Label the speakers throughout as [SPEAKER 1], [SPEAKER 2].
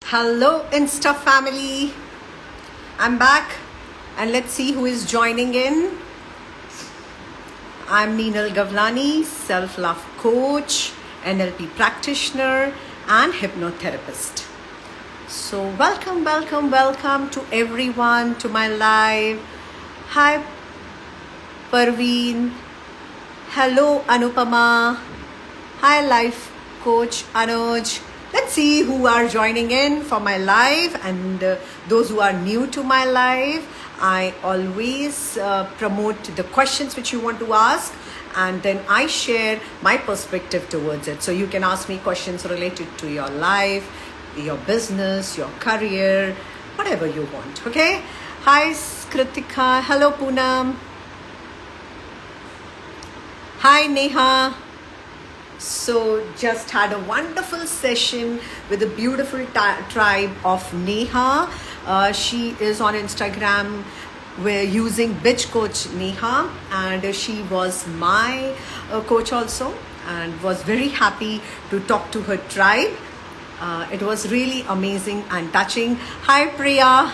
[SPEAKER 1] Hello, Insta family. I'm back, and let's see who is joining in. I'm Neenal Gavlani, self love coach, NLP practitioner, and hypnotherapist. So, welcome to everyone to my live. Hi, Parveen. Hello, Anupama. Hi, life coach Anuj. Let's see who are joining in for my live and those who are new to my live. I always promote the questions which you want to ask, and then I share my perspective towards it. So you can ask me questions related to your life, your business, your career, whatever you want. Okay? Hi, Kritika. Hello, Poonam. Hi, Neha. So just had a wonderful session with the beautiful tribe of Neha. She is on Instagram. We're using Bitch Coach Neha, and she was my coach also, and was very happy to talk to her tribe. It was really amazing and touching. Hi, Priya.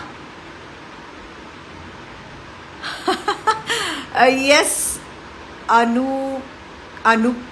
[SPEAKER 1] Yes, Anukam,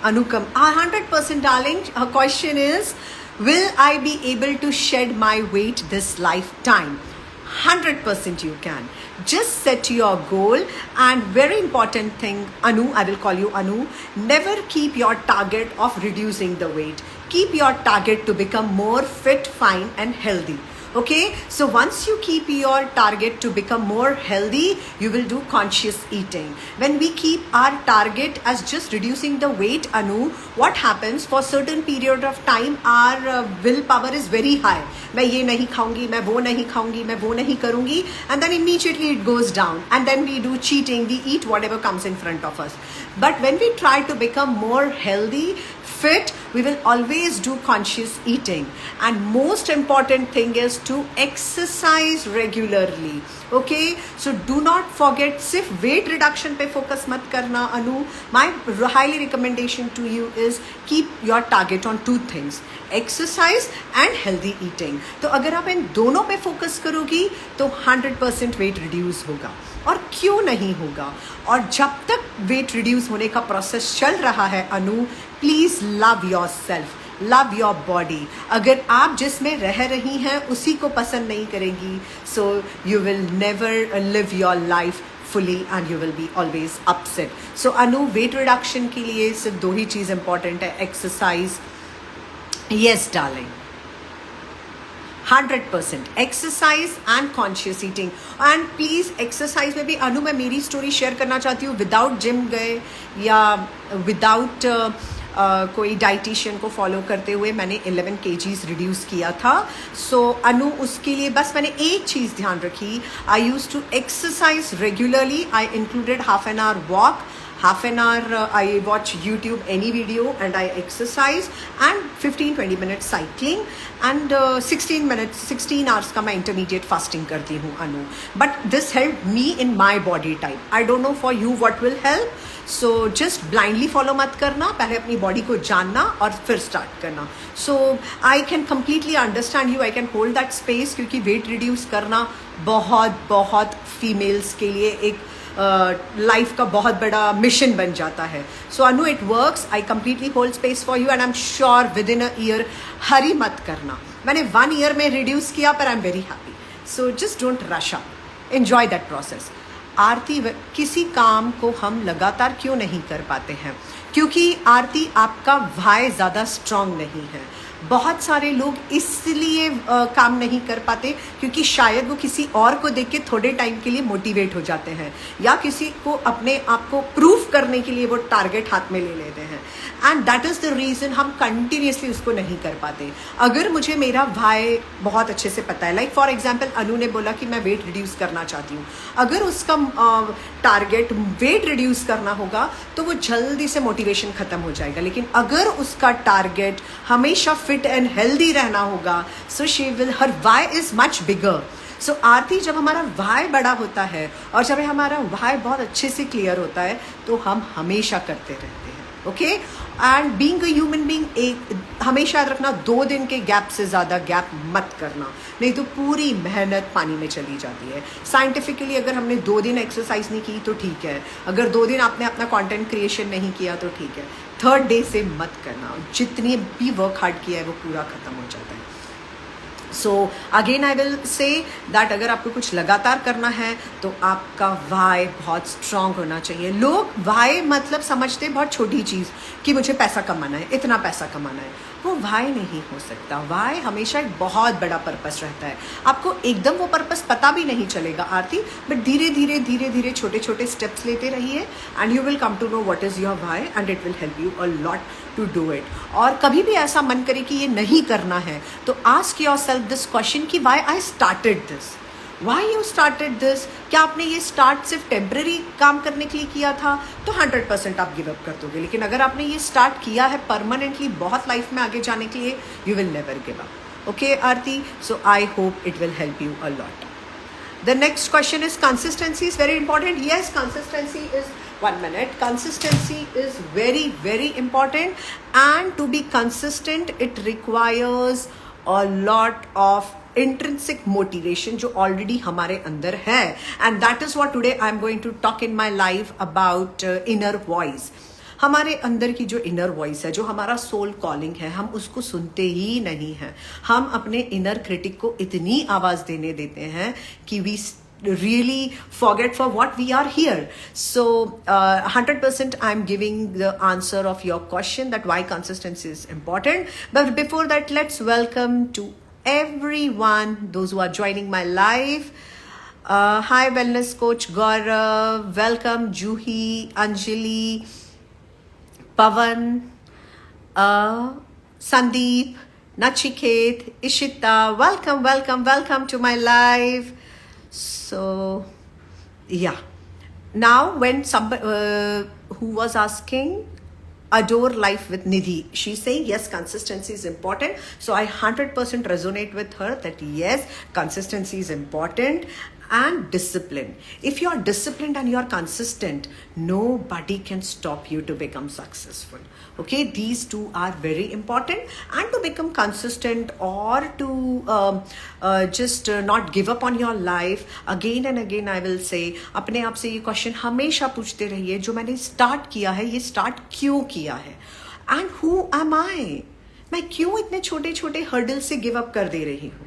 [SPEAKER 1] 100% darling. Her question is, will I be able to shed my weight this lifetime? 100% you can. Just set your goal, and very important thing, Anu, I will call you Anu, never keep your target of reducing the weight. Keep your target to become more fit, fine and healthy. Okay, so once you keep your target to become more healthy, you will do conscious eating. When we keep our target as just reducing the weight, Anu, what happens for certain period of time, our willpower is very high. मैं ये नहीं खाऊंगी, मैं वो नहीं खाऊंगी, मैं वो नहीं करूंगी, and then immediately it goes down, and then we do cheating, we eat whatever comes in front of us. But when we try to become more healthy, fit, we will always do conscious eating. And most important thing is to exercise regularly. Okay, so do not forget, सिर्फ weight reduction पे focus मत करना, Anu. My highly recommendation to you is keep your target on two things, exercise and healthy eating. तो अगर आप इन दोनों पे focus करोगी तो 100% weight reduce होगा. और क्यों नहीं होगा? और जब तक weight reduce होने का process चल रहा है, Anu, please love yourself. Love your body. अगर आप जिसमें रह रही हैं उसी को पसंद नहीं करेंगी, so you will never live your life fully and you will be always upset. So Anu, weight reduction के लिए सिर्फ दो ही चीज़ इंपॉर्टेंट है, exercise. Yes darling, 100% exercise and conscious eating. And please exercise में भी अनु, मैं मेरी स्टोरी शेयर करना चाहती हूँ. विदाउट जिम गए या विदाउट कोई डाइटिशियन को फॉलो करते हुए मैंने 11 kgs रिड्यूस किया था. सो अनु, उसके लिए बस मैंने एक चीज़ ध्यान रखी. I used to exercise regularly. I included half an hour walk, half an hour I watch YouTube any video and I exercise, and 15-20 minutes cycling, and 16 hours का मैं intermediate fasting करती हूँ, Anu. But this helped me in my body type. I don't know for you what will help. So just blindly follow मत करना, पहले अपनी body को जानना और फिर स्टार्ट करना. So I can completely understand you. I can hold that space, क्योंकि वेट रिड्यूस करना बहुत फीमेल्स के लिए एक लाइफ का बहुत बड़ा मिशन बन जाता है. So Anu, it works. I completely hold space for you, and I am sure within a year. Hurry मत करना. मैंने 1 year में रिड्यूस किया, पर I am very happy. So just don't rush up, enjoy that process. Aarti, किसी काम को हम लगातार क्यों नहीं कर पाते हैं? क्योंकि आरती, आपका वाई ज़्यादा स्ट्रांग नहीं है. बहुत सारे लोग इसलिए काम नहीं कर पाते क्योंकि शायद वो किसी और को देख के थोड़े टाइम के लिए मोटिवेट हो जाते हैं, या किसी को अपने आप को प्रूफ करने के लिए वो टारगेट हाथ में ले लेते हैं, and that is the reason हम कंटिन्यूसली उसको नहीं कर पाते. अगर मुझे मेरा भाई बहुत अच्छे से पता है, लाइक फॉर एग्जाम्पल अनु ने बोला कि मैं वेट रिड्यूस करना चाहती हूँ, अगर उसका टारगेट वेट रिड्यूस करना होगा तो वो जल्दी से मोटिवेशन ख़त्म हो जाएगा. लेकिन अगर उसका टारगेट हमेशा फिट एंड हेल्दी रहना होगा, so she will, her why is much bigger. So Aarti, जब हमारा वाई बड़ा होता है और जब हमारा वाई बहुत अच्छे से क्लियर होता है तो हम हमेशा करते रहते हैं. Okay. And being a human being, एक हमेशा याद रखना 2 दिन के गैप से ज़्यादा गैप मत करना, नहीं तो पूरी मेहनत पानी में चली जाती है। साइंटिफिकली अगर हमने 2 दिन एक्सरसाइज नहीं की तो ठीक है, अगर 2 दिन आपने अपना कंटेंट क्रिएशन नहीं किया तो ठीक है, 3rd डे से मत करना। जितनी भी वर्क हार्ड किया है वो पूरा खत्म हो जाता है। So again I will say that अगर आपको कुछ लगातार करना है तो आपका वाई बहुत स्ट्रांग होना चाहिए। लोग वाई मतलब समझते बहुत छोटी चीज़ कि मुझे पैसा कमाना है, इतना पैसा कमाना है, वो वाई नहीं हो सकता। वाई हमेशा एक बहुत बड़ा पर्पस रहता है। आपको एकदम वो पर्पस पता भी नहीं चलेगा आरती, बट धीरे धीरे धीरे धीरे छोटे छोटे स्टेप्स लेते रहिए and you will come to know what is your why and it will help you a lot to do it. और कभी भी ऐसा मन करे कि ये नहीं करना है तो ask yourself this question कि why I started this, why you started this. क्या आपने ये स्टार्ट सिर्फ टेम्पररी काम करने के लिए किया था तो 100% आप गिव अप कर दोगे, लेकिन अगर आपने ये स्टार्ट किया है परमानेंटली बहुत लाइफ में आगे जाने के लिए, you will never give up. Okay Aarti, so I hope it will help you a lot. The next question is consistency is very important. Yes, consistency is 1 minute. Consistency is very, very important. And to be consistent, it requires a lot of intrinsic motivation जो already हमारे अंदर है. And that is what today I'm going to talk in my life about inner voice. हमारे अंदर की जो inner voice है, जो हमारा सोल कॉलिंग है, हम उसको सुनते ही नहीं हैं. हम अपने इनर क्रिटिक को इतनी आवाज देने देते हैं कि we really forget for what we are here. So 100% I'm giving the answer of your question that why consistency is important. But before that, let's welcome to everyone, those who are joining my live. Hi wellness coach Gaurav, welcome Juhi, Anjali, Pavan, Sandeep, Nachiket, Ishita, welcome to my live. So yeah, now when somebody who was asking adore life with Nidhi, she's saying yes, consistency is important. So I 100% resonate with her that yes, consistency is important. And discipline. If you are disciplined and you are consistent, nobody can stop you to become successful. Okay, these two are very important. And to become consistent or to just not give up on your life, again and again I will say, अपने आप से ये question हमेशा पूछते रहिए, जो मैंने start किया है ये स्टार्ट क्यों किया है, एंड हु एम आई, मैं क्यों इतने छोटे छोटे हर्डल से गिव अप कर दे रही हूँ.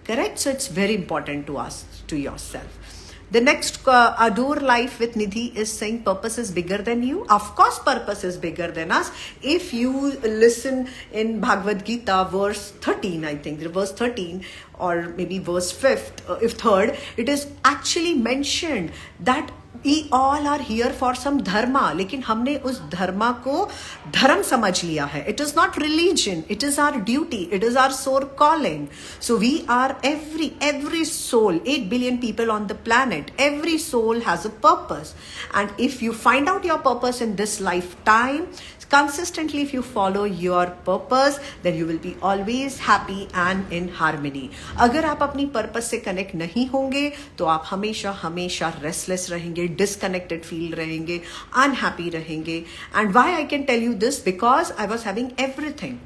[SPEAKER 1] Correct? So it's very important to ask to yourself. The next adore life with Nidhi is saying purpose is bigger than you. Of course, purpose is bigger than us. If you listen in Bhagavad Gita, verse 13, I think, verse 13 or maybe verse 5th, if 3rd, it is actually mentioned that we all are here for some dharma, लेकिन हमने उस धर्मा को धर्म समझ लिया है. It is not religion, it is our duty, it is our soul calling. So we are every soul, 8 billion people on the planet, every soul has a purpose. And if you find out your purpose in this lifetime, consistently if you follow your purpose, then you will be always happy and in harmony. अगर आप अपनी purpose से connect नहीं होंगे तो आप हमेशा हमेशा रेस्टलेस रहेंगे, डिसकनेक्टेड फील रहेंगे, अनहैप्पी रहेंगे. And why I can tell you this, because I was having everything,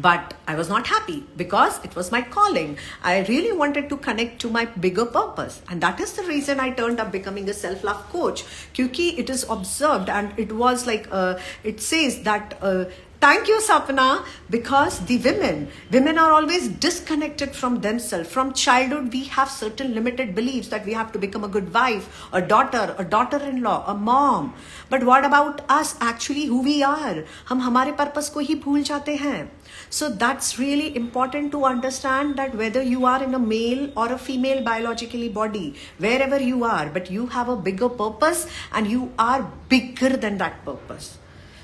[SPEAKER 1] but I was not happy because it was my calling. I really wanted to connect to my bigger purpose, and that is the reason I turned up becoming a self-love coach. Kyunki it is observed, and it was like it says that thank you Sapna, because the women are always disconnected from themselves. From childhood we have certain limited beliefs that we have to become a good wife, a daughter-in-law, a mom. But what about us actually, who we are? हम हमारे purpose को ही भूल जाते हैं. So that's really important to understand that whether you are in a male or a female biologically body, wherever you are, but you have a bigger purpose and you are bigger than that purpose.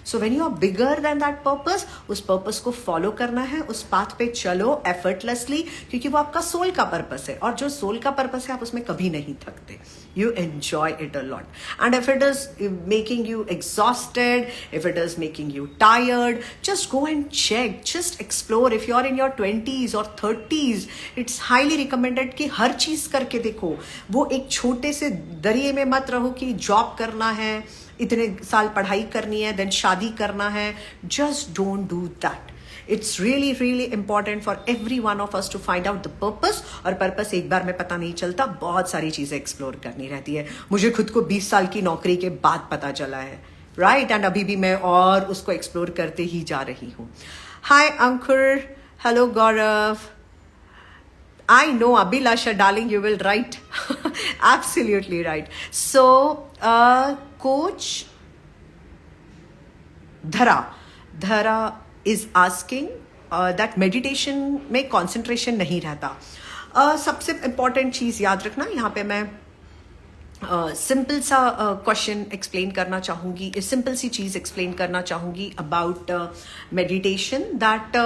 [SPEAKER 1] So when you are bigger than that purpose, उस purpose को follow करना है, उस path पे चलो effortlessly, क्योंकि वो आपका soul का purpose है, और जो soul का purpose है आप उसमें कभी नहीं थकते. You enjoy it a lot. And if it is making you exhausted, if it is making you tired, just go and check, just explore. If you are in your 20s or 30s, it's highly recommended कि हर चीज करके देखो. वो एक छोटे से दरिये में मत रहो कि जॉब करना है, इतने साल पढ़ाई करनी है, देन शादी करना है. Just don't do that. It's really really important for every one of us to find out the purpose. और पर्पस एक बार में पता नहीं चलता, बहुत सारी चीजें एक्सप्लोर करनी रहती है. मुझे खुद को 20 साल की नौकरी के बाद पता चला है, राइट, एंड अभी भी मैं और उसको एक्सप्लोर करते ही जा रही हूँ. Hi Ankur, hello Gaurav. I know, Abhilasha, darling, you will write. Absolutely right. So, Coach Dhara is asking that meditation में concentration नहीं रहता. सबसे important चीज़ याद रखना, यहाँ पे मैं सिंपल सा क्वेश्चन एक्सप्लेन करना चाहूँगी, सिंपल सी चीज़ एक्सप्लेन करना चाहूँगी अबाउट मेडिटेशन. दैट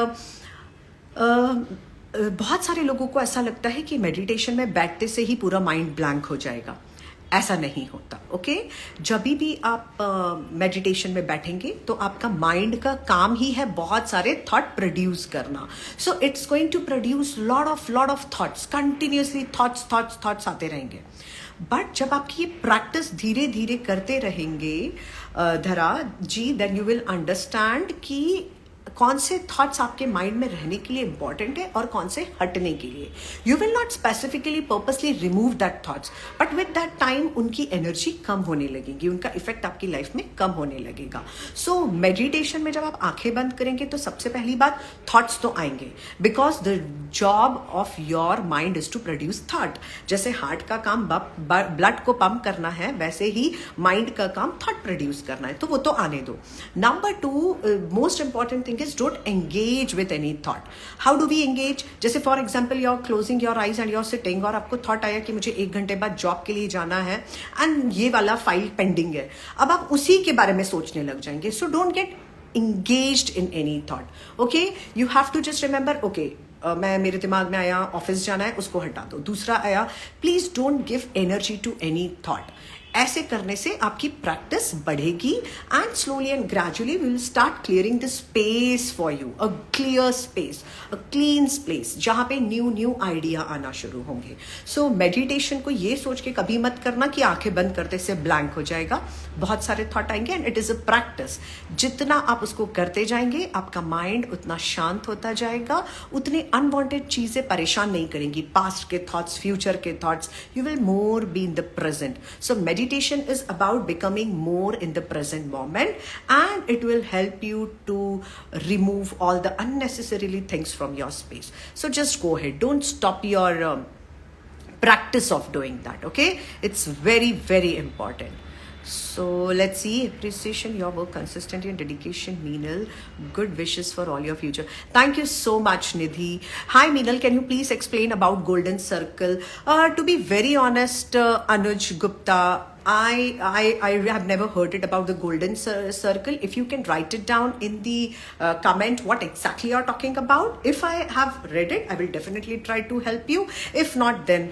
[SPEAKER 1] बहुत सारे लोगों को ऐसा लगता है कि मेडिटेशन में बैठते से ही पूरा माइंड ब्लैंक हो जाएगा. ऐसा नहीं होता. ओके, जब भी आप मेडिटेशन में बैठेंगे तो आपका माइंड का काम ही है बहुत सारे थॉट प्रोड्यूस करना. So it's going to produce lot of thoughts, continuously thoughts आते रहेंगे. बट जब आपकी ये प्रैक्टिस धीरे धीरे करते रहेंगे धरा जी, देन यू विल अंडरस्टैंड कि कौन से थॉट्स आपके माइंड में रहने के लिए इंपॉर्टेंट है और कौन से हटने के लिए. You will not specifically purposely remove that thoughts, but with that time उनकी एनर्जी कम होने लगेगी, उनका इफेक्ट आपकी लाइफ में कम होने लगेगा. सो मेडिटेशन में जब आप आंखें बंद करेंगे तो सबसे पहली बात, थॉट्स तो आएंगे, because the job of your mind is to produce thought. जैसे हार्ट का काम ब्लड को पंप करना है, वैसे ही माइंड का काम थॉट प्रोड्यूस करना है. तो वो तो आने दो. Number 2, most important thing is don't engage with any thought. How do we engage? जैसे for example you are closing your eyes and you are sitting, और आपको थॉट आया कि मुझे 1 घंटे बाद जॉब के लिए जाना है एंड ये वाला फाइल पेंडिंग है. अब आप उसी के बारे में सोचने लग जाएंगे. So don't get engaged in any thought. Okay, you have to just remember, okay, मैं मेरे दिमाग में आया ऑफिस जाना है, उसको हटा दो. दूसरा आया, please don't give energy to any thought. ऐसे करने से आपकी प्रैक्टिस बढ़ेगी and slowly and gradually we will start clearing the space for you, a clear space, a clean space, जहां पे न्यू आइडिया आना शुरू होंगे. सो मेडिटेशन को ये सोच के कभी मत करना कि आंखें बंद करते से ब्लैंक हो जाएगा, बहुत सारे थॉट आएंगे and it is a practice. जितना आप उसको करते जाएंगे आपका माइंड उतना शांत होता जाएगा, उतने अनवांटेड चीजें परेशान नहीं करेंगी, पास्ट के थॉट्स, फ्यूचर के thoughts. You will more be in the present. So meditation is about becoming more in the present moment, and it will help you to remove all the unnecessarily things from your space. So just go ahead, don't stop your practice of doing that. Okay, it's very very important. So let's see, appreciation your work, consistency and dedication, Meenal. Good wishes for all your future. Thank you so much, Nidhi. Hi Meenal, can you please explain about golden circle? To be very honest, Anuj Gupta, I have never heard it about the golden circle. If you can write it down in the comment what exactly you're talking about. If I have read it, I will definitely try to help you. If not, then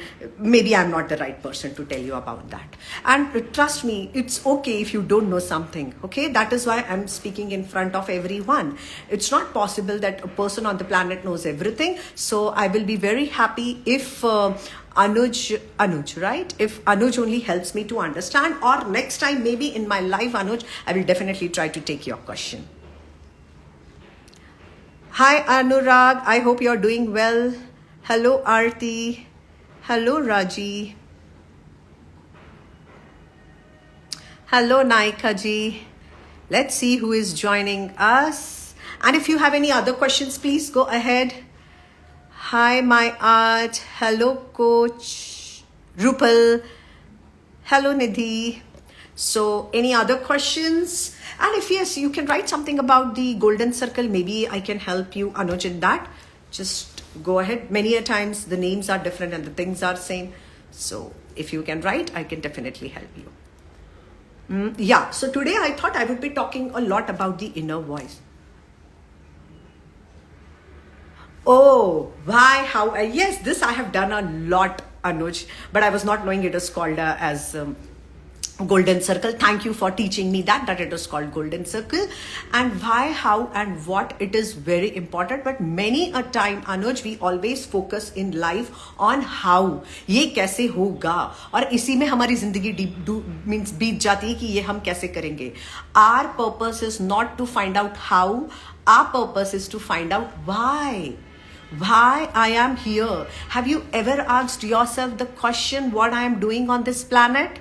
[SPEAKER 1] maybe I'm not the right person to tell you about that. And trust me, it's okay if you don't know something. Okay, that is why I'm speaking in front of everyone. It's not possible that a person on the planet knows everything. So I will be very happy if Anuj, right? If Anuj only helps me to understand, or next time maybe in my life, Anuj, I will definitely try to take your question. Hi Anurag, I hope you're doing well. Hello Aarti. Hello Raji. Hello Naika ji. Let's see who is joining us. And if you have any other questions, please go ahead. Hi, my art. Hello, Coach Rupal. Hello, Nidhi. So, any other questions? And if yes, you can write something about the golden circle. Maybe I can help you, Anuj, in that. Just go ahead. Many a times the names are different and the things are same. So, if you can write, I can definitely help you. Yeah. So today I thought I would be talking a lot about the inner voice. Oh, why? How? Yes, this I have done a lot, Anuj, but I was not knowing it is called as golden circle. Thank you for teaching me that it was called golden circle, and why, how and what, it is very important. But many a time, Anuj, we always focus in life on how, ये कैसे होगा, और इसी में हमारी जिंदगी means बीत जाती है कि ये हम कैसे करेंगे. Our purpose is not to find out how, our purpose is to find out why. Why I am here. Have you ever asked yourself the question, what I am doing on this planet?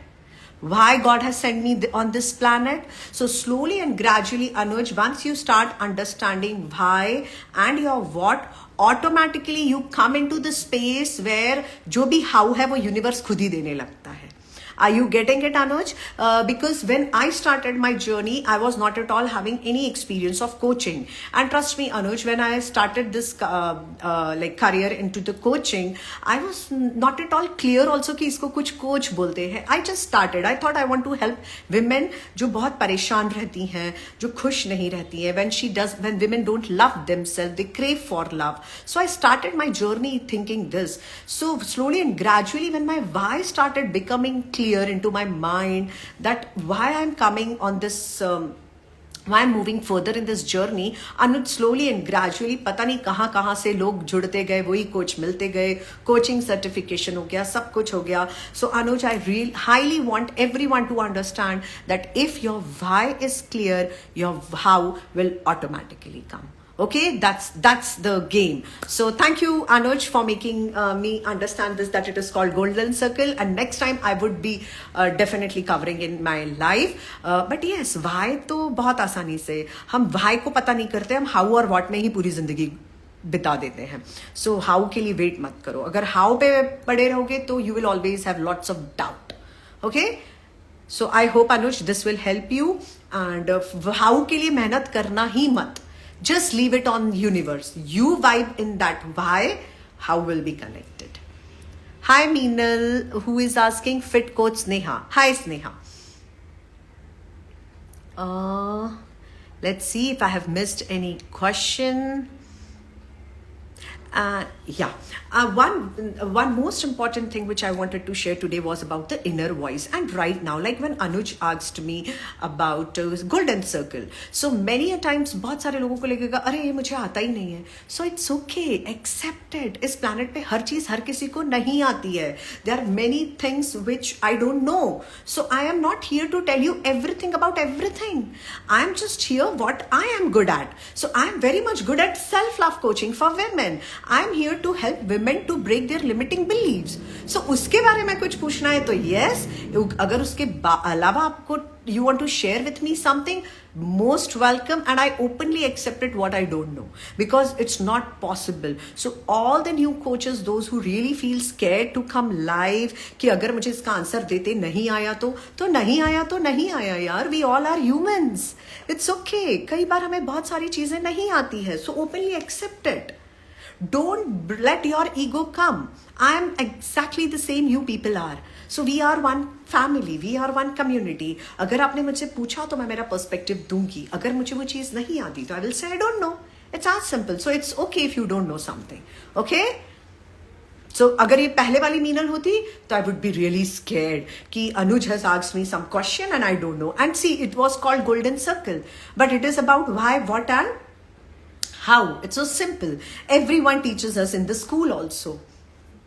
[SPEAKER 1] Why God has sent me on this planet? So slowly and gradually, Anuj, once you start understanding why and your what, automatically you come into the space where जो भी how है वो universe खुद ही देने लगता है. Are you getting it, Anuj? Because when I started my journey, I was not at all having any experience of coaching. And trust me, Anuj, when I started this career into the coaching, I was not at all clear also कि इसको कुछ coach बोलते हैं. I just started. I thought I want to help women जो बहुत परेशान रहती हैं, जो खुश नहीं रहती हैं. When women don't love themselves, they crave for love. So I started my journey thinking this. So slowly and gradually, when my why started becoming clear into my mind, that why I'm coming on this why I'm moving further in this journey, and slowly and gradually पता नहीं कहाँ से लोग जुड़ते गए, वही coach मिलते गए, कोचिंग सर्टिफिकेशन हो गया, सब कुछ हो गया. So Anuj, I highly want everyone to understand that if your why is clear, your how will automatically come. Okay, that's the game. So thank you, Anuj, for making me understand this, that it is called golden circle, and next time I would be definitely covering in my life. But yes, why तो बहुत आसानी से हम why को पता नहीं करते, हम how और what में ही पूरी जिंदगी बिता देते हैं. So how के लिए वेट मत करो. अगर how पे पड़े रहोगे तो you will always have lots of doubt. Okay, so I hope, Anuj, this will help you. And how के लिए मेहनत करना ही मत. Just leave it on universe. You vibe in that why, how will be connected. Hi Meenal, who is asking fit coach Sneha. Hi Sneha. Let's see if I have missed any question. One most important thing which I wanted to share today was about the inner voice. And right now, like when Anuj asked me about golden circle, so many a times बहुत सारे लोगों को लगेगा अरे ये मुझे आता ही नहीं है. So it's okay, accept it. इस planet पे हर चीज हर किसी को नहीं आती है. There are many things which I don't know. So I am not here to tell you everything about everything. I am just here what I am good at. So I am very much good at self-love coaching for women. I am here to help women to break their limiting beliefs. So उसके बारे में कुछ पूछना है तो yes. अगर उसके अलावा आपको you want to share with me something, most welcome, and I openly accepted what I don't know, because it's not possible. So all the new coaches, those who really feel scared to come live, कि अगर मुझे इसका answer देते नहीं आया तो नहीं आया तो नहीं आया यार. We all are humans. It's okay. कई बार हमें बहुत सारी चीजें नहीं आती है. So openly accept it. Don't let your ego come. I am exactly the same you people are. So we are one family, we are one community. अगर आपने मुझसे पूछा तो मैं मेरा पर्सपेक्टिव दूंगी. अगर मुझे वो चीज नहीं आती तो I will say I don't know. It's as simple. So it's okay if you don't know something. Okay? So अगर ये पहले वाली मीनल होती तो I would be really scared कि Anuj has asked me some question and I don't know. And see, it was called golden circle, but it is about why, what and how. It's so simple. Everyone teaches us in the school also.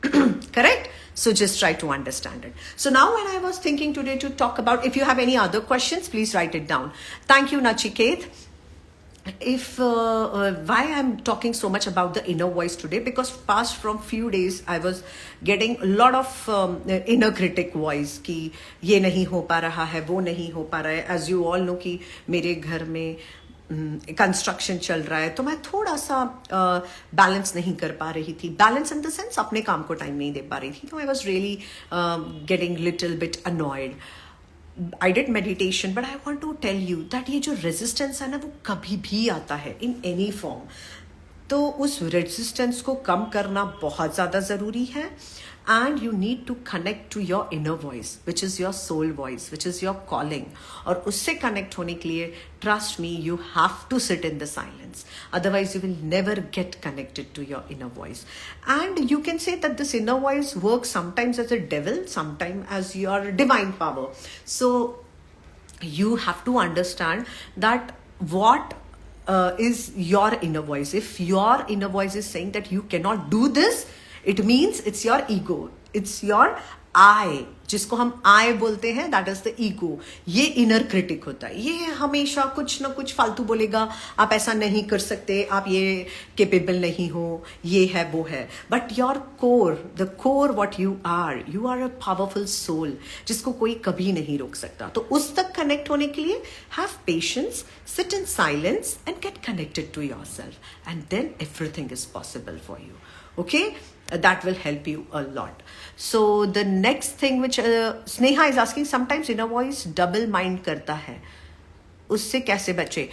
[SPEAKER 1] Correct? So just try to understand it. So now when I was thinking today to talk about, if you have any other questions, please write it down. Thank you, Nachiket. If why I'm talking so much about the inner voice today, because past from few days I was getting a lot of inner critic voice कि ये नहीं हो पा रहा है, वो नहीं हो पा रहा है. As you all know कि मेरे घर में कंस्ट्रक्शन चल रहा है, तो मैं थोड़ा सा बैलेंस नहीं कर पा रही थी. बैलेंस इन द सेंस अपने काम को टाइम नहीं दे पा रही थी. तो I was really getting little bit annoyed. I did meditation, but I want to tell you that ये जो रेजिस्टेंस है ना, वो कभी भी आता है इन एनी फॉर्म. तो उस रेजिस्टेंस को कम करना बहुत ज़्यादा ज़रूरी है. And you need to connect to your inner voice, which is your soul voice, which is your calling. और उससे connect होने के लिए, trust me, you have to sit in the silence. Otherwise, you will never get connected to your inner voice. And you can say that this inner voice works sometimes as a devil, sometimes as your divine power. So you have to understand that what is your inner voice. If your inner voice is saying that you cannot do this, it means it's your ego, it's your I, जिसको हम I बोलते हैं, that is the ego. ये inner critic होता है. ये हमेशा कुछ ना कुछ फालतू बोलेगा, आप ऐसा नहीं कर सकते, आप ये capable नहीं हो, ये है वो है. But your core, the core what you are a powerful soul, जिसको कोई कभी नहीं रोक सकता. तो उस तक connect होने के लिए have patience, sit in silence and get connected to yourself, and then everything is possible for you. Okay? That will help you a lot. So the next thing which Sneha is asking, sometimes inner voice double mind करता है, उससे कैसे बचे?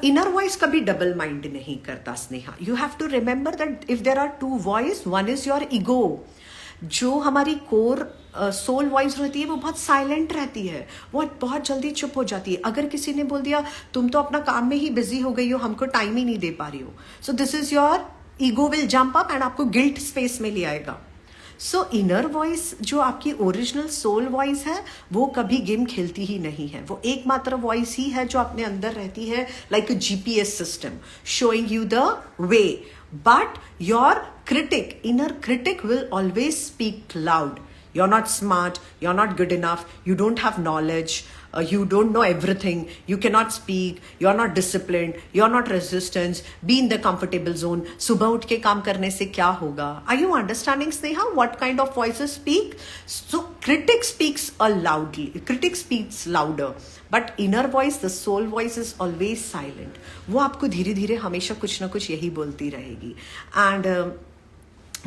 [SPEAKER 1] Inner voice कभी double mind नहीं करता Sneha. You have to remember that if there are two voice, one is your ego. जो हमारी कोर सोल वॉइस रहती है वो बहुत साइलेंट रहती है, वो बहुत जल्दी चुप हो जाती है. अगर किसी ने बोल दिया तुम तो अपना काम में ही बिजी हो गई हो, हमको टाइम ही नहीं दे पा रही हो, so this is your ego will jump up and आपको गिल्ट स्पेस में ले आएगा. सो इनर वॉइस जो आपकी ओरिजिनल सोल वॉइस है वो कभी गेम खेलती ही नहीं है. वो एकमात्र वॉइस ही है जो अपने अंदर रहती है, like a GPS system showing you the way. But your critic, inner critic will always speak loud. You're not smart, you're not good enough, you don't have knowledge, you don't know everything, you cannot speak, you're not disciplined, you're not resistance, be in the comfortable zone. सुबह उठ के काम करने से क्या होगा? Are you understanding, Sneha, what kind of voices speak? So critic speaks critic speaks louder, but inner voice, the soul voice is always silent. वो आपको धीरे धीरे हमेशा कुछ ना कुछ यही बोलती रहेगी. And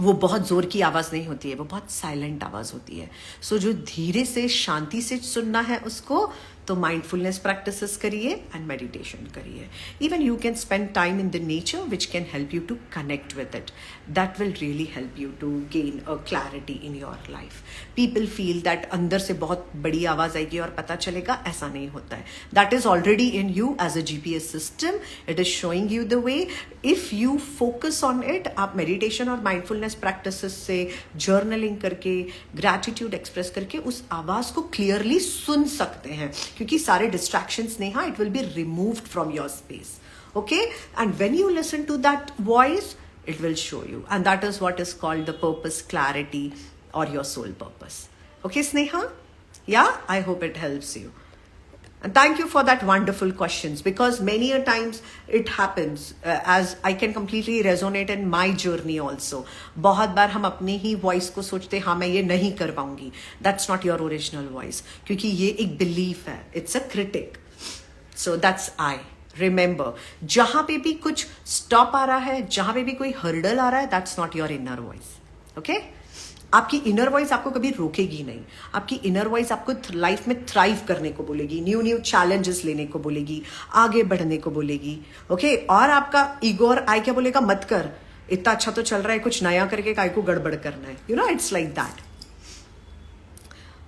[SPEAKER 1] वो बहुत जोर की आवाज़ नहीं होती है, वो बहुत साइलेंट आवाज़ होती है. सो जो धीरे से शांति से सुनना है उसको, तो माइंडफुलनेस प्रैक्टिसेस करिए एंड मेडिटेशन करिए. Even you can spend time in the nature which can help you to connect with it. That will really help you to gain a clarity in your life. People feel that अंदर से बहुत बड़ी आवाज़ आएगी और पता चलेगा, ऐसा नहीं होता है. That is already in you as a GPS system. It is showing you the way. If you focus on it, आप मेडिटेशन और माइंडफुलनेस प्रैक्टिसेस से, जर्नलिंग करके, ग्रैटिट्यूड एक्सप्रेस करके उस आवाज़ को क्लियरली सुन सकते हैं, क्योंकि सारे distractions Neha, it will be removed from your space. Okay, and when you listen to that voice, it will show you, and that is what is called the purpose clarity or your soul purpose. Okay, Sneha? Yeah, I hope it helps you. And thank you for that wonderful questions, because many a times it happens, as I can completely resonate in my journey also. बहुत बार हम अपने ही voice को सोचते, हाँ मैं ये नहीं कर पाऊंगी. That's not your original voice, क्योंकि ये एक belief है. It's a critic. So that's I. Remember, जहां पे भी कुछ स्टॉप आ रहा है, जहां पे भी कोई हर्डल आ रहा है, that's not your inner voice. Okay, आपकी इनर वॉइस आपको कभी रोकेगी नहीं. आपकी इनर वॉइस आपको लाइफ में थ्राइव करने को बोलेगी, न्यू चैलेंजेस लेने को बोलेगी, आगे बढ़ने को बोलेगी. ओके, और आपका ईगो और आई क्या बोलेगा, मत कर, इतना अच्छा तो चल रहा है, कुछ नया करके काय को गड़बड़ करना है. You know, it's like that.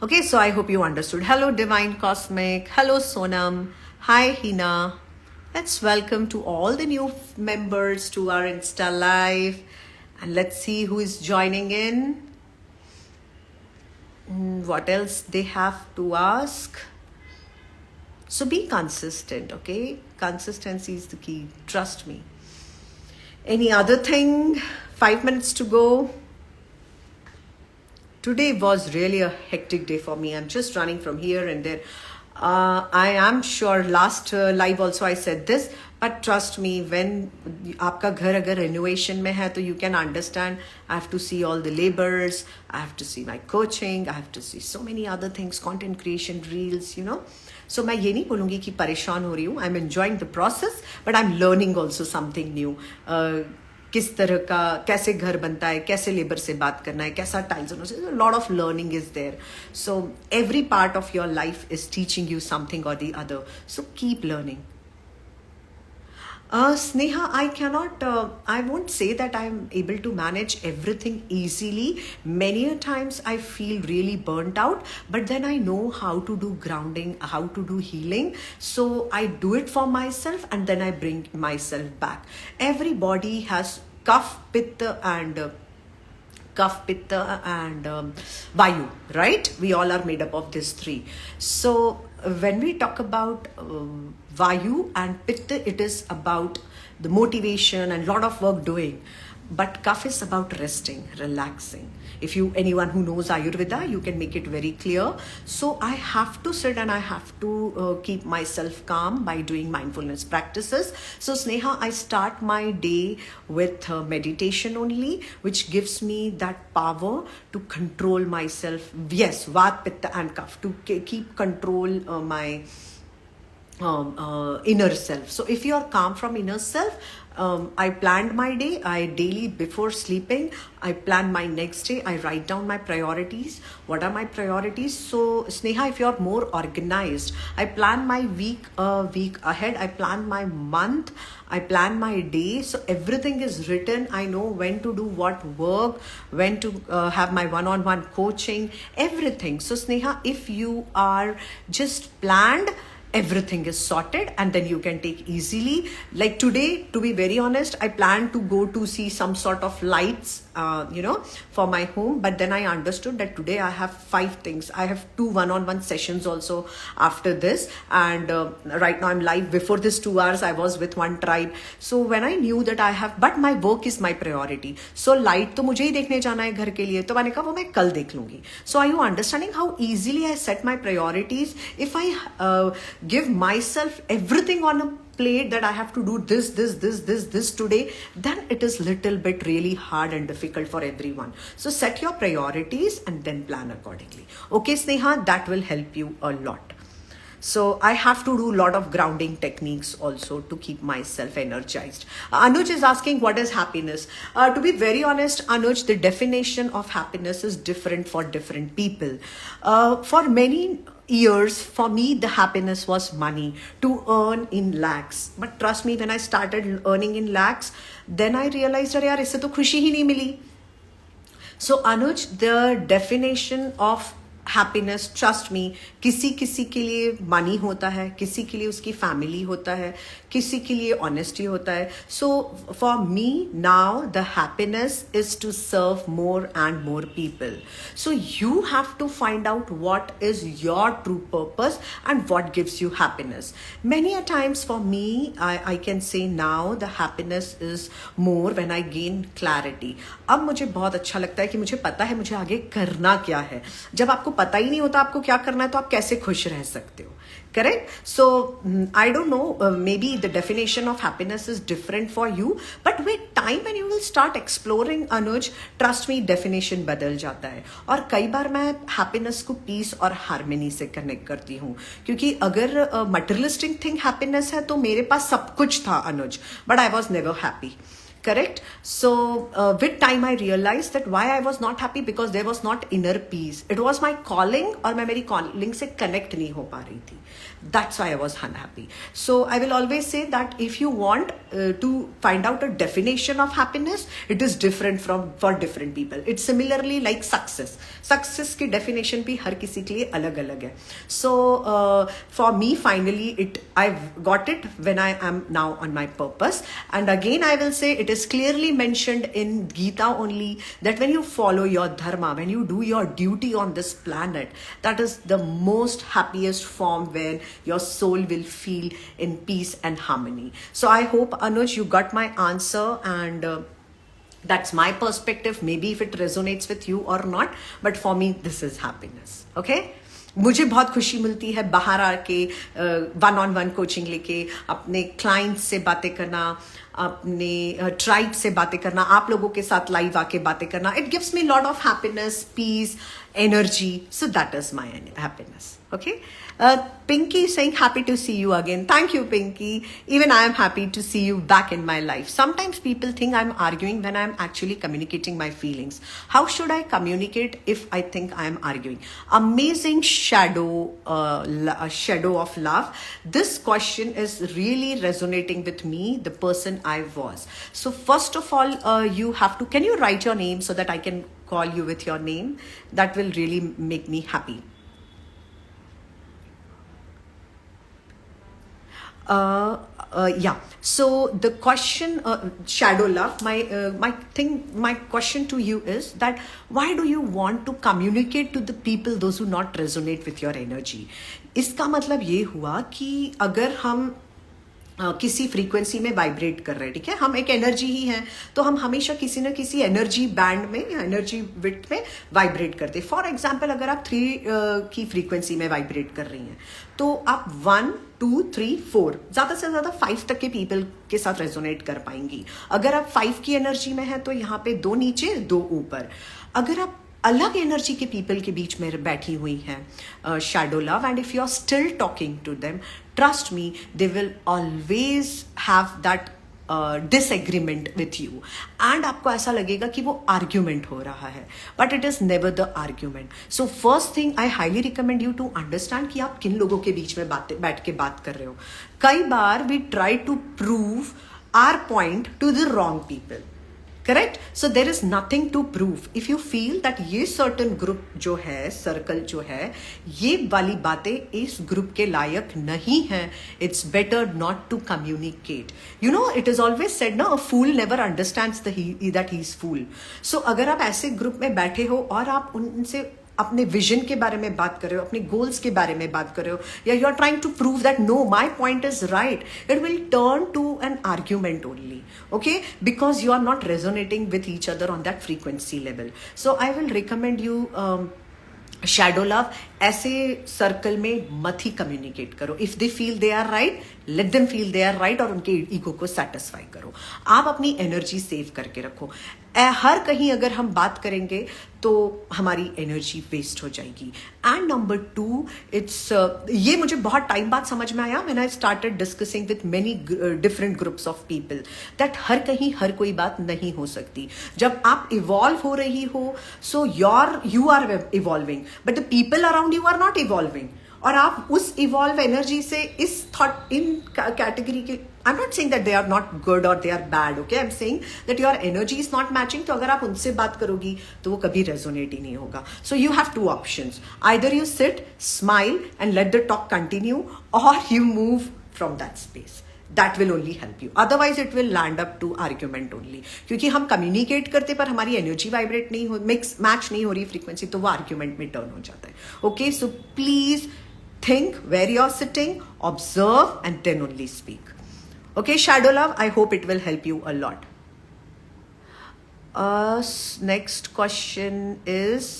[SPEAKER 1] Okay, so I hope you understood. Hello divine cosmic, hello Sonam, hi Hina. Let's welcome to all the new members to our Insta Live, and let's see who is joining in. What else they have to ask? So be consistent, okay? Consistency is the key. Trust me. Any other thing? 5 minutes to go. Today was really a hectic day for me. I'm just running from here and there. I am sure last live also I said this, but trust me, when आपका घर अगर renovation में है तो you can understand. I have to see all the labors, I have to see my coaching, I have to see so many other things, content creation, reels, you know. So मैं ये नहीं बोलूँगी कि परेशान हो रही हूँ. I'm enjoying the process, but I'm learning also something new. किस तरह का, कैसे घर बनता है, कैसे लेबर से बात करना है, कैसा टाइल्स होना चाहिए. Lot of learning is there. So every part of your life is teaching you something or the other. So keep learning. Sneha, I won't say that I'm able to manage everything easily. Many a times I feel really burnt out, but then I know how to do grounding, how to do healing. So I do it for myself and then I bring myself back. Everybody has Kaf, Pitta, and Vayu, right? We all are made up of these three. So when we talk about Vayu and Pitta, it is about the motivation and lot of work doing. But Kaf is about resting, relaxing. If you anyone who knows Ayurveda, you can make it very clear. So I have to sit and I have to keep myself calm by doing mindfulness practices. So Sneha, I start my day with meditation only, which gives me that power to control myself. Yes, Vat, Pitta and Kaf, to keep control my inner self. So if you are calm from inner self, I planned my day. I daily before sleeping, I plan my next day. I write down my priorities. What are my priorities? So Sneha, if you are more organized, I plan my week a week ahead. I plan my month. I plan my day. So everything is written. I know when to do what work, when to have my one-on-one coaching, everything. So Sneha, if you are just planned, everything is sorted and then you can take easily. Like today, to be very honest, I plan to go to see some sort of lights for my home, but then I understood that today I have 5 things. I have 2 one-on-one sessions also after this, and right now I'm live. Before this 2 hours I was with one tribe. So when I knew that I have, but my work is my priority, so light तो मुझे ही देखने जाना है घर के लिए, तो मैंने कहा वो मैं कल देख लूंगी. So are you understanding how easily I set my priorities? If I give myself everything on a plate that I have to do this today, then it is little bit really hard and difficult for everyone. So set your priorities and then plan accordingly. Okay, Sneha, that will help you a lot. So I have to do a lot of grounding techniques also to keep myself energized. Anuj is asking, what is happiness? To be very honest, Anuj, the definition of happiness is different for different people. For many years, for me, the happiness was money, to earn in lakhs. But trust me, when I started earning in lakhs, then I realized, अरे यार इससे तो खुशी ही नहीं मिली. So Anuj, the definition of happiness, trust me, किसी किसी के लिए मनी होता है, किसी के लिए उसकी फैमिली होता है, किसी के लिए ऑनेस्टी होता है. So for me now the happiness is to serve more and more people. So you have to find out what is your true purpose and what gives you happiness. Many a times for me I can say now the happiness is more when I gain clarity. अब मुझे बहुत अच्छा लगता है कि मुझे पता है मुझे आगे करना क्या है. जब आपको पता ही नहीं होता आपको क्या करना है तो आप कैसे खुश रह सकते हो. Correct? So I don't know, maybe the definition of happiness is different for you, but with time when you will start exploring, Anuj, trust me, definition बदल जाता है. और कई बार मैं happiness को peace और harmony से connect करती हूँ, क्योंकि अगर materialistic thing happiness है तो मेरे पास सब कुछ था, Anuj, but I was never happy. Correct? So with time I realized that why I was not happy, because there was not inner peace. It was my calling, और मैं मेरी calling से connect नहीं हो पा रही थी. That's why I was unhappy. So I will always say that if you want to find out a definition of happiness, it is different for different people. It's similarly like success. Success की definition भी हर किसी के लिए अलग अलग है. So for me, finally, I've got it when I am now on my purpose. And again, I will say it is clearly mentioned in Gita only that when you follow your dharma, when you do your duty on this planet, that is the most happiest form when your soul will feel in peace and harmony. So I hope, Anuj, you got my answer, and that's my perspective. Maybe if it resonates with you or not, but for me, this is happiness. Okay? मुझे बहुत खुशी मिलती है बाहर आके वन-on-one coaching लेके अपने clients से बातें करना, अपने ट्राइब से बातें करना, आप लोगों के साथ लाइव आके बातें करना, it gives me lot of happiness, peace, energy. So that is my happiness. Okay. Pinky saying happy to see you again. Thank you, Pinky. Even I am happy to see you back in my life. Sometimes people think I'm arguing when I'm actually communicating my feelings. How should I communicate if I think I'm arguing? Amazing shadow of love. This question is really resonating with me, the person I was. So first of all, you have to, can you write your name so that I can call you with your name? That will really make me happy. Yeah. So the question, shadow love, my question to you is that why do you want to communicate to the people those who not resonate with your energy? इसका मतलब ये हुआ कि अगर हम किसी frequency में vibrate कर रहे हैं, ठीक है, हम एक एनर्जी ही हैं, तो हम हमेशा किसी न किसी एनर्जी बैंड में या एनर्जी विड्थ में वाइब्रेट करते हैं. फॉर एग्जांपल अगर आप 3 की फ्रीक्वेंसी में वाइब्रेट कर रही हैं तो आप 1, 2, 3, 4 ज़्यादा से ज़्यादा 5 तक के पीपल के साथ रेजोनेट कर पाएंगी. अगर आप 5 की एनर्जी में हैं तो यहाँ पे 2 नीचे 2 ऊपर. अगर आप अलग एनर्जी के पीपल के बीच में बैठी हुई हैं, shadow love, and if you are still talking to them, trust me, they will always have that disagreement with you, and आपको ऐसा लगेगा कि वो आर्ग्यूमेंट हो रहा है, but it is never the argument. So first thing I highly recommend you to understand कि आप किन लोगों के बीच में बैठ के बात कर रहे हो. कई बार we try to prove our point to the wrong people. Correct. So there is nothing to prove. If you feel that ये सर्टन ग्रुप जो है, सर्कल जो है, ये वाली बातें इस ग्रुप के लायक नहीं है, it's better not to communicate. You know, it is always said ना, a fool never understands that he is fool. So अगर आप ऐसे ग्रुप में बैठे हो और आप उनसे अपने विजन के बारे में बात कर रहे हो, अपने गोल्स के बारे में बात कर रहे हो, या you are trying to prove that no my point is right, it will turn to an argument only. Okay, because you are not resonating with each other on that frequency level. So I will recommend you, shadow love, ऐसे circle में मत ही communicate करो. If they feel they are right, let them feel they are right, और उनके ego को satisfy करो. आप अपनी एनर्जी सेव करके रखो. हर कहीं अगर हम बात करेंगे तो हमारी एनर्जी वेस्ट हो जाएगी. एंड नंबर 2, इट्स ये मुझे बहुत टाइम बाद समझ में आया, when I started discussing with many different groups of people, that हर कहीं हर कोई बात नहीं हो सकती. जब आप इवॉल्व हो रही हो, so you are evolving, but the people around you are not evolving. और आप उस इवॉल्व एनर्जी से इस थॉट इन कैटेगरी के, I am not saying that they are not good or they are bad, okay, I am saying that your energy is not matching. तो अगर आप उनसे बात करोगी तो वो कभी रेजोनेट ही नहीं होगा. So you have 2 options, either you sit, smile and let the talk continue, or you move from that space. That will only help you. Otherwise, it will land up to argument only. क्योंकि हम communicate करते पर हमारी energy vibrate नहीं हो, match नहीं हो रही frequency, तो वो argument में turn हो जाता है. Okay, so please think where you are sitting, observe, and then only speak. Okay, shadow love, I hope it will help you a lot. Next question is,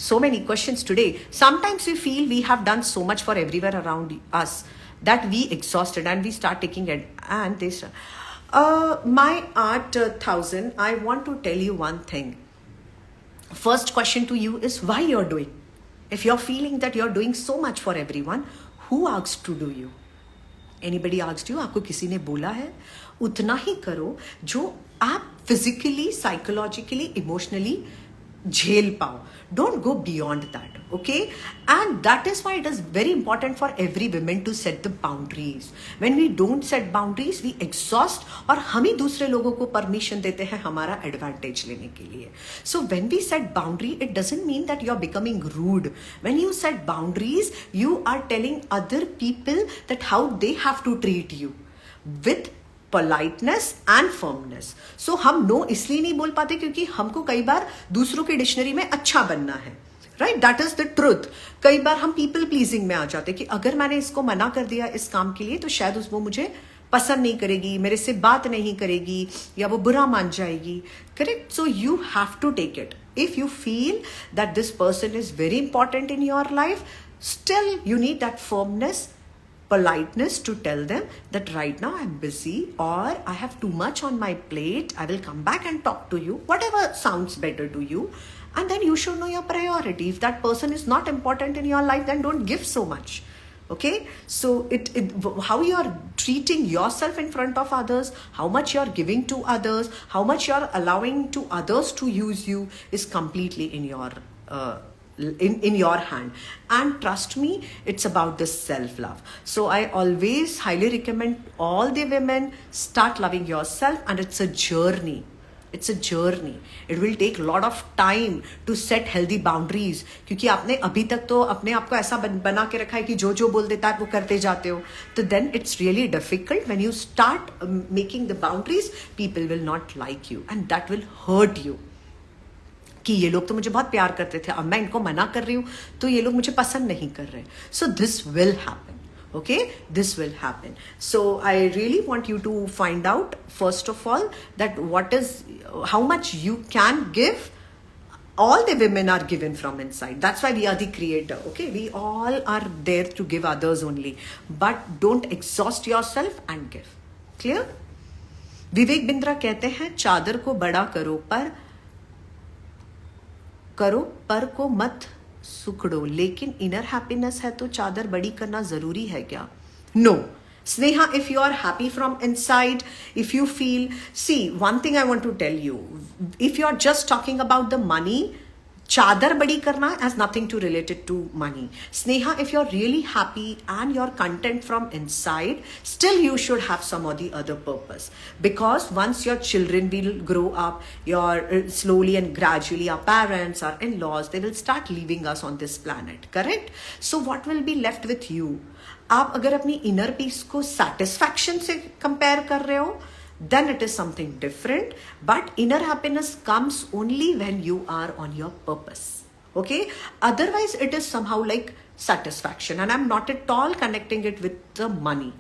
[SPEAKER 1] so many questions today. Sometimes we feel we have done so much for everywhere around us that we exhausted and we start taking it, and they start. My art 1000, I want to tell you one thing. First question to you is why you're doing. If you're feeling that you're doing so much for everyone, who asked to do you? Anybody asked you? आपको किसी ने बोला है? उतना ही करो जो आप physically, psychologically, emotionally झेल पाओ. Don't go beyond that, okay? And that is why it is very important for every woman to set the boundaries. When we don't set boundaries, we exhaust, और हम ही दूसरे लोगों को परमिशन देते हैं हमारा एडवांटेज लेने के लिए. So when we set boundary, it doesn't mean that you are becoming rude. When you set boundaries, you are telling other people that how they have to treat you with politeness and firmness. So हम नो इसलिए नहीं बोल पाते क्योंकि हमको कई बार दूसरों के डिक्शनरी में अच्छा बनना है, right? That is the truth. कई बार हम पीपल प्लीजिंग में आ जाते कि अगर मैंने इसको मना कर दिया इस काम के लिए तो शायद वो मुझे पसंद नहीं करेगी, मेरे से बात नहीं करेगी, या वो बुरा मान जाएगी. Correct. So you have to take it. If you feel that this person is very important in your life, still you need that firmness. politeness to tell them that right now I'm busy or I have too much on my plate. I will come back and talk to you, whatever sounds better to you. And then you should know your priority. If that person is not important in your life, then don't give so much. Okay, so how you're treating yourself in front of others, how much you're giving to others, how much you're allowing to others to use you is completely in your in your hand. And trust me, it's about the self-love. So I always highly recommend all the women, start loving yourself, and it's a journey. It's a journey. It will take a lot of time to set healthy boundaries. क्योंकि आपने अभी तक तो अपने आप को ऐसा बना के रखा है कि जो जो बोल देता है वो करते जाते हो. तो then it's really difficult when you start making the boundaries. People will not like you and that will hurt you. कि ये लोग तो मुझे बहुत प्यार करते थे, अब मैं इनको मना कर रही हूँ तो ये लोग मुझे पसंद नहीं कर रहे. So this will happen. Okay, this will happen. So I really want you to find out first of all that how much you can give. All the women are given from inside. That's why we are the creator. Okay, we all are there to give others only, but don't exhaust yourself and give. Clear? Vivek Bindra कहते हैं चादर को बड़ा करो पर को मत सुखड़ो, लेकिन इनर हैप्पीनेस है तो चादर बड़ी करना जरूरी है क्या? No. Sneha, if you are happy from inside, if you feel, see, one thing I want to tell you, if you are just talking about the money, चादर बड़ी करना has nothing to relate it to money. Sneha, if you're really happy and you're content from inside, still you should have some or the other purpose. Because once your children will grow up, slowly and gradually our parents, our in-laws, they will start leaving us on this planet. Correct? So what will be left with you? आप अगर अपनी inner peace को satisfaction से compare कर रहे हो, then it is something different. But inner happiness comes only when you are on your purpose. Okay? Otherwise, it is somehow like satisfaction. And I'm not at all connecting it with the money.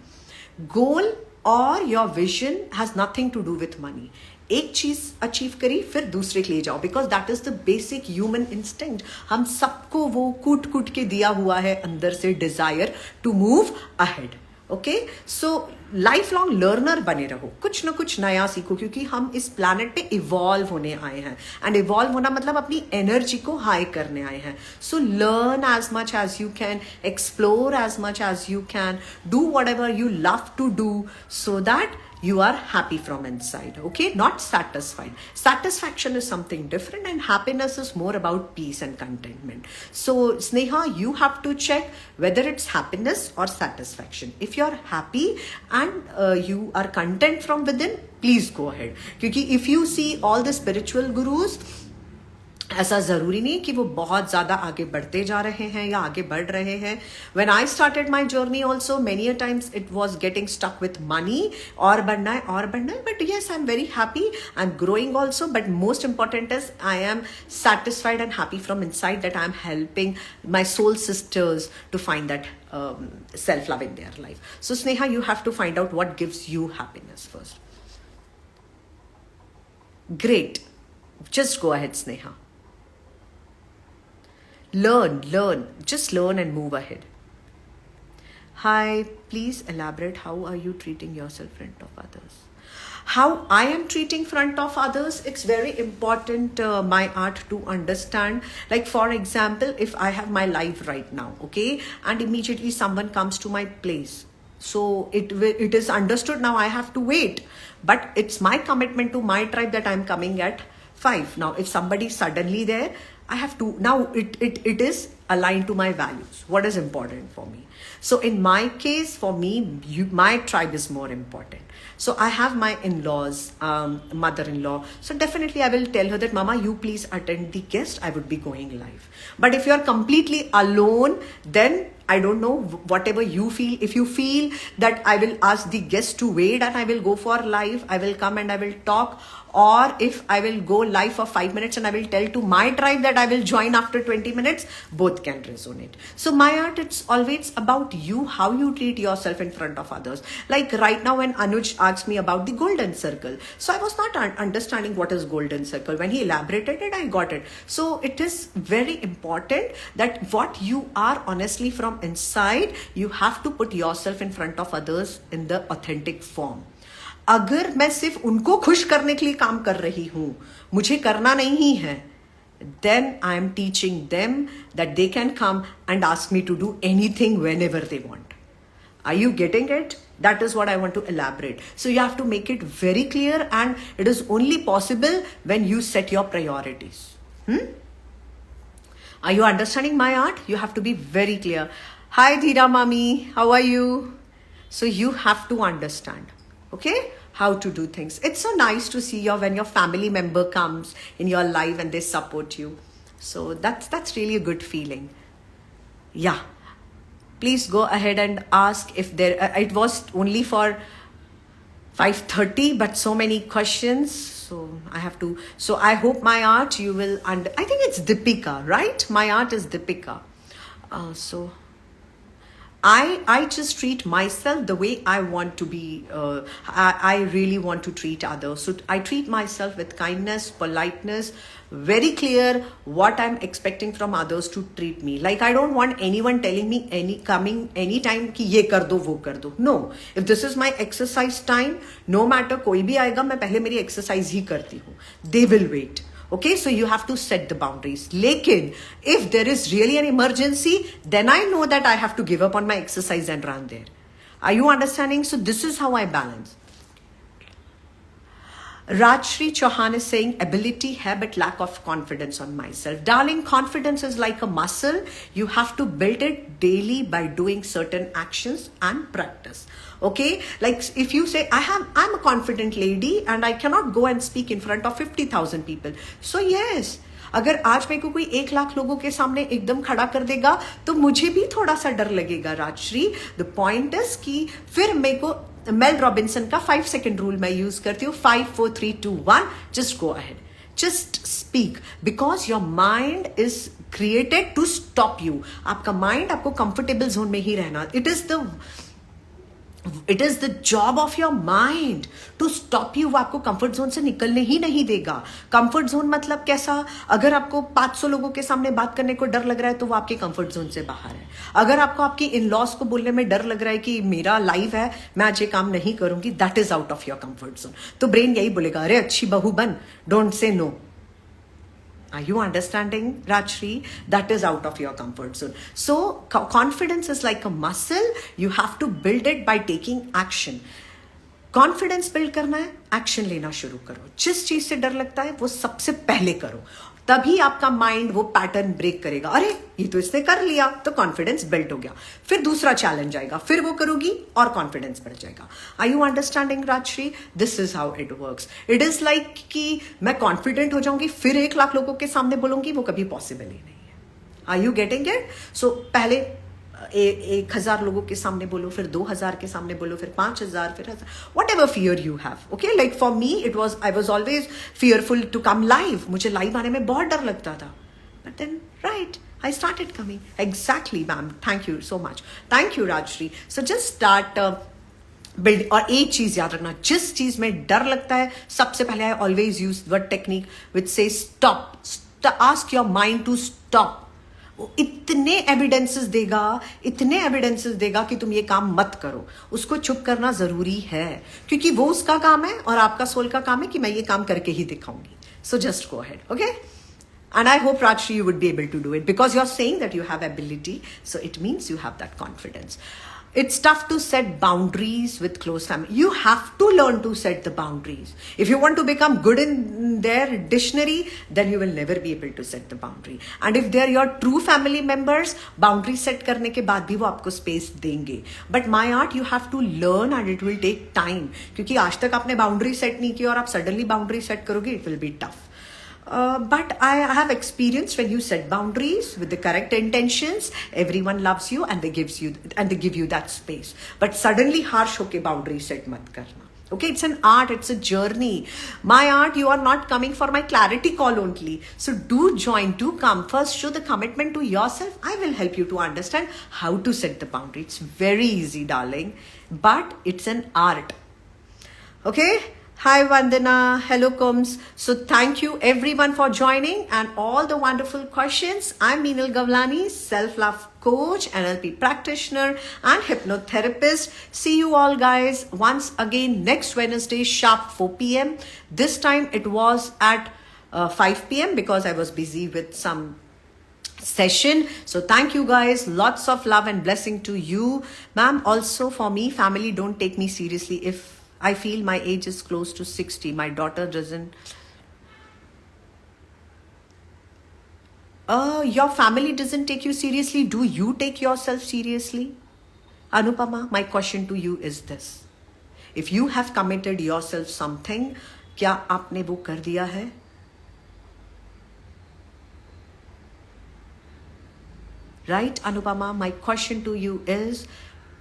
[SPEAKER 1] Goal or your vision has nothing to do with money. एक चीज achieve करी फिर दूसरे के लिए जाओ, because that is the basic human instinct. हम सबको वो कूट कूट के दिया हुआ है अंदर से desire to move ahead. Okay, so life long learner बने रहो, कुछ ना कुछ नया सीखो, क्योंकि हम इस प्लैनेट पे इवॉल्व होने आए हैं. एंड इवॉल्व होना मतलब अपनी एनर्जी को हाई करने आए हैं. So learn as much as you can, explore as much as you can, do whatever you love to do, so that you are happy from inside. Okay, not satisfied. Satisfaction is something different, and happiness is more about peace and contentment. So Sneha, you have to check whether it's happiness or satisfaction. If you're happy and you are content from within, please go ahead. Because if you see all the spiritual gurus, ऐसा जरूरी नहीं कि वो बहुत ज्यादा आगे बढ़ते जा रहे हैं या आगे बढ़ रहे हैं. When I started my journey also, many a times it was getting stuck with money, और बढ़ना है, but yes, I'm very happy and growing also. But most important is I am satisfied and happy from inside that I'm helping my soul sisters to find that self-love in their life. So Sneha, you have to find out what gives you happiness first. Great. Just go ahead, Sneha. Learn, just learn and move ahead. Hi, please elaborate, how are you treating yourself in front of others? How I am treating front of others, it's very important, my art, to understand. Like for example, if I have my life right now, okay, and immediately someone comes to my place, so it is understood now I have to wait, but it's my commitment to my tribe that I'm coming at 5. Now if somebody is suddenly there, I have to, now it is aligned to my values, what is important for me. So in my case, for me, my tribe is more important. So I have my in-laws, mother-in-law. So definitely I will tell her that, Mama, you please attend the guest. I would be going live. But if you are completely alone, then I don't know, whatever you feel. If you feel that I will ask the guest to wait and I will go for live, I will come and I will talk. Or if I will go live for 5 minutes and I will tell to my tribe that I will join after 20 minutes, both can resonate. So my art, it's always about you, how you treat yourself in front of others. Like right now when Anuj asked me about the golden circle, so I was not understanding what is golden circle. When he elaborated it, I got it. So it is very important that what you are honestly from from inside, you have to put yourself in front of others in the authentic form. अगर मैं सिर्फ उनको खुश करने के लिए काम कर रही हूं, मुझे करना नहीं है, then I am teaching them that they can come and ask me to do anything whenever they want. Are you getting it? That is what I want to elaborate. So you have to make it very clear, and it is only possible when you set your priorities. Are you understanding my art? You have to be very clear. Hi Dheera Mami, how are you? So you have to understand, okay, how to do things. It's so nice to see when your family member comes in your life and they support you. So that's really a good feeling. Yeah. Please go ahead and ask if there. It was only for 5:30, but so many questions. So I have to. So I hope my art you will. I think it's Deepika, right? My art is Deepika. So I just treat myself the way I want to be. I really want to treat others. So I treat myself with kindness, politeness, very clear what I'm expecting from others to treat me. Like I don't want anyone telling me anytime कि ये कर दो वो कर दो. No, if this is my exercise time, no matter कोई भी आएगा मैं पहले मेरी exercise ही करती हूँ. They will wait. Okay, so you have to set the boundaries. Lekin, if there is really an emergency, then I know that I have to give up on my exercise and run there. Are you understanding? So this is how I balance. Rajshri Chauhan is saying ability hai but lack of confidence on myself. Darling, confidence is like a muscle. You have to build it daily by doing certain actions and practice. Okay, like if you say I'm a confident lady and I cannot go and speak in front of 50,000 people. So yes, अगर आज मेरे को कोई 1 लाख लोगों के सामने एकदम खड़ा कर देगा तो मुझे भी थोड़ा सा डर लगेगा राजश्री. द पॉइंट इज कि फिर मेरे को मेल रॉबिन्सन का 5 सेकेंड रूल मैं यूज करती हूँ. 5 4 3 2 1. Just go ahead, just speak, because your mind is created to stop you. आपका माइंड आपको कंफर्टेबल जोन में ही रहना. It is the job of your mind to stop you. वो आपको कंफर्ट जोन से निकलने ही नहीं देगा. कंफर्ट जोन मतलब कैसा? अगर आपको 500 लोगों के सामने बात करने को डर लग रहा है तो वो आपके कंफर्ट जोन से बाहर है. अगर आपको आपकी इन लॉज को बोलने में डर लग रहा है कि मेरा लाइफ है, मैं आज ये काम नहीं करूंगी, that is out of your comfort zone. तो ब्रेन यही बोलेगा, अरे अच्छी बहू बन, don't say no. Are you understanding, Rajshri? That is out of your comfort zone. So confidence is like a muscle. You have to build it by taking action. Confidence build करना है, action लेना शुरू करो. जिस चीज से डर लगता है वो सबसे पहले करो. तभी आपका माइंड वो पैटर्न ब्रेक करेगा. अरे ये तो इसने कर लिया तो कॉन्फिडेंस बिल्ड हो गया. फिर दूसरा चैलेंज आएगा, फिर वो करोगी और कॉन्फिडेंस बढ़ जाएगा. Are you understanding Rajshree? This is how it works. It is like कि मैं कॉन्फिडेंट हो जाऊंगी फिर 1 लाख लोगों के सामने बोलूंगी, वो कभी पॉसिबल ही नहीं है. Are you getting it? So पहले 1,000 लोगों के सामने बोलो, फिर 2,000 के सामने बोलो, फिर 5,000, फिर 1,000. Whatever fear you have. Okay, like for me, I was always fearful to come live. मुझे लाइव आने में बहुत डर लगता था. But then, right, I started coming. Exactly, ma'am. Thank you so much. Thank you, Rajshri. So just start build. और एक चीज याद रखना, जिस चीज में डर लगता है सबसे पहले I always use word technique which says stop. Ask your mind to stop. इतने एविडेंसेस देगा कि तुम ये काम मत करो. उसको चुप करना जरूरी है क्योंकि वो उसका काम है और आपका सोल का काम है कि मैं ये काम करके ही दिखाऊंगी. So just go ahead. Okay, and I hope Rajshri you would be able to do it because you're saying that you have ability, so it means you have that confidence. It's tough to set boundaries with close family. You have to learn to set the boundaries. If you want to become good in their dictionary, then you will never be able to set the boundary. And if they're your true family members, boundary set करने के बाद भी वो आपको space देंगे. But my art, you have to learn and it will take time. क्योंकि आज तक आपने boundary set नहीं की और आप suddenly boundary set करोगे, it will be tough. But I have experienced when you set boundaries with the correct intentions, everyone loves you and they give you that space. But suddenly harsh होके boundary set मत करना. Okay, it's an art, it's a journey. My art, you are not coming for my clarity call only. So do join, do come. First, show the commitment to yourself. I will help you to understand how to set the boundary. It's very easy, darling, but it's an art. Okay. Hi Vandana, hello Kums. So thank you everyone for joining and all the wonderful questions. I'm Meenal Gavlani, self-love coach, NLP practitioner and hypnotherapist. See you all guys once again next Wednesday sharp 4 p.m. This time it was at 5 p.m. because I was busy with some session. So thank you guys, lots of love and blessing to you. Ma'am, also for me, family don't take me seriously if I feel my age is close to 60. My daughter doesn't. Your family doesn't take you seriously. Do you take yourself seriously? Anupama, my question to you is this. If you have committed yourself something, क्या आपने वो कर दिया है? Right, Anupama, my question to you is,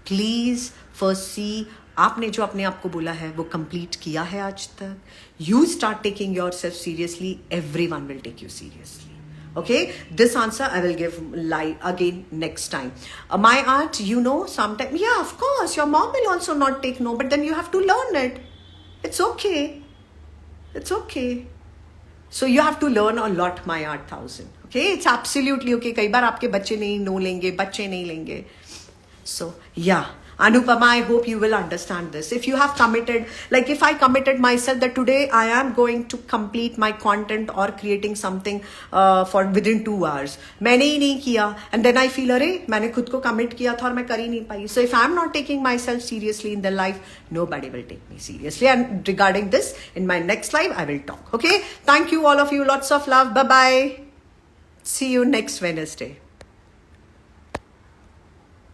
[SPEAKER 1] please first see आपने जो अपने आप को बोला है वो कंप्लीट किया है आज तक. You start taking yourself seriously, everyone will take you seriously. Okay, this answer I will give live again next time. My aunt, you know, sometimes, yeah, of course, your mom will also not take no, but then you have to learn it. It's okay. It's okay. So you have to learn a lot, my art 1000. Okay, it's absolutely okay. कई बार आपके बच्चे नहीं no लेंगे, बच्चे नहीं लेंगे. So yeah, Anupama, I hope you will understand this. If you have committed, like if I committed myself that today I am going to complete my content or creating something for within 2 hours, मैंने ही नहीं किया, and then I feel अरे मैंने खुद को commit किया था और मैं कर ही नहीं पाई. So if I am not taking myself seriously in the life, nobody will take me seriously. And regarding this, in my next live, I will talk. Okay, thank you all of you. Lots of love. Bye bye. See you next Wednesday.